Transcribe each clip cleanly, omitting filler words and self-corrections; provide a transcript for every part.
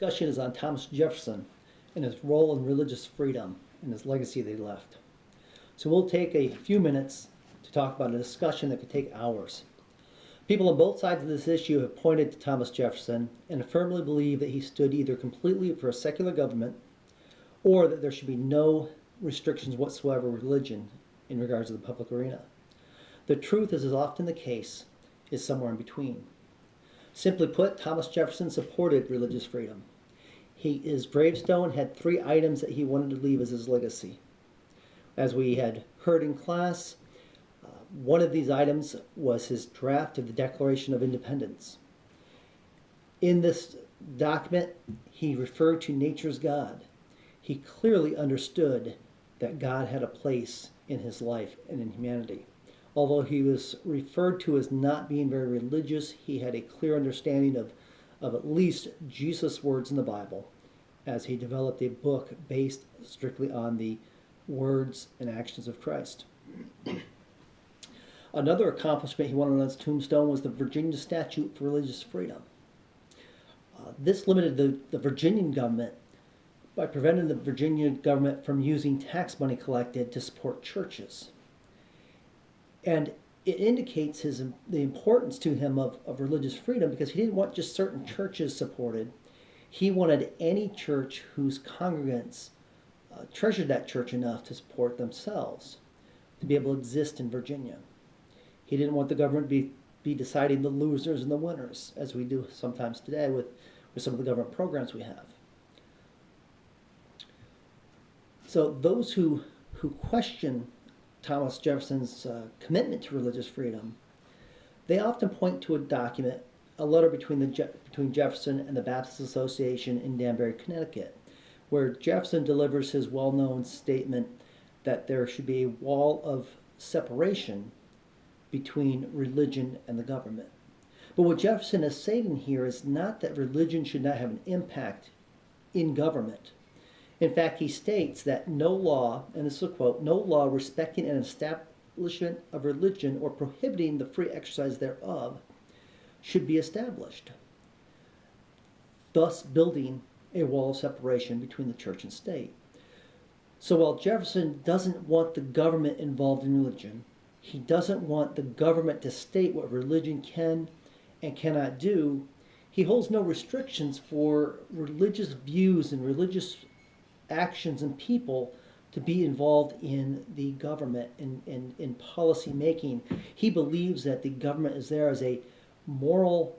Discussion is on Thomas Jefferson and his role in religious freedom and his legacy that he left. So we'll take a few minutes to talk about a discussion that could take hours. People on both sides of this issue have pointed to Thomas Jefferson and firmly believe that he stood either completely for a secular government or that there should be no restrictions whatsoever of religion in regards to the public arena. The truth, as is often the case, is somewhere in between. Simply put, Thomas Jefferson supported religious freedom. His gravestone had 3 items that he wanted to leave as his legacy. As we had heard in class, one of these items was his draft of the Declaration of Independence. In this document, he referred to nature's God. He clearly understood that God had a place in his life and in humanity. Although he was referred to as not being very religious, he had a clear understanding of at least Jesus' words in the Bible as he developed a book based strictly on the words and actions of Christ. Another accomplishment he wanted on his tombstone was the Virginia Statute for Religious Freedom. This limited the Virginian government by preventing the Virginia government from using tax money collected to support churches. And it indicates the importance to him of religious freedom, because he didn't want just certain churches supported. He wanted any church whose congregants treasured that church enough to support themselves to be able to exist in Virginia. He didn't want the government to be deciding the losers and the winners, as we do sometimes today with some of the government programs we have. So those who question Thomas Jefferson's commitment to religious freedom, they often point to a document, a letter between Jefferson and the Baptist Association in Danbury, Connecticut, where Jefferson delivers his well-known statement that there should be a wall of separation between religion and the government. But what Jefferson is saying here is not that religion should not have an impact in government. In fact, he states that no law, and this is a quote, no law respecting an establishment of religion or prohibiting the free exercise thereof should be established, thus building a wall of separation between the church and state. So while Jefferson doesn't want the government involved in religion, he doesn't want the government to state what religion can and cannot do, he holds no restrictions for religious views and religious actions and people to be involved in the government, in policy making. He believes that the government is there as a moral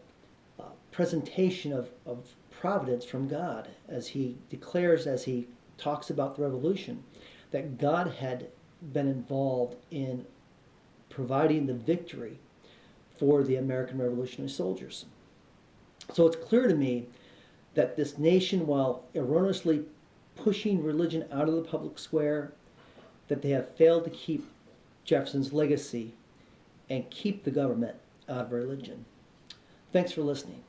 presentation of providence from God, as he declares, as he talks about the revolution, that God had been involved in providing the victory for the American Revolutionary soldiers. So it's clear to me that this nation, while erroneously pushing religion out of the public square, that they have failed to keep Jefferson's legacy and keep the government out of religion. Thanks for listening.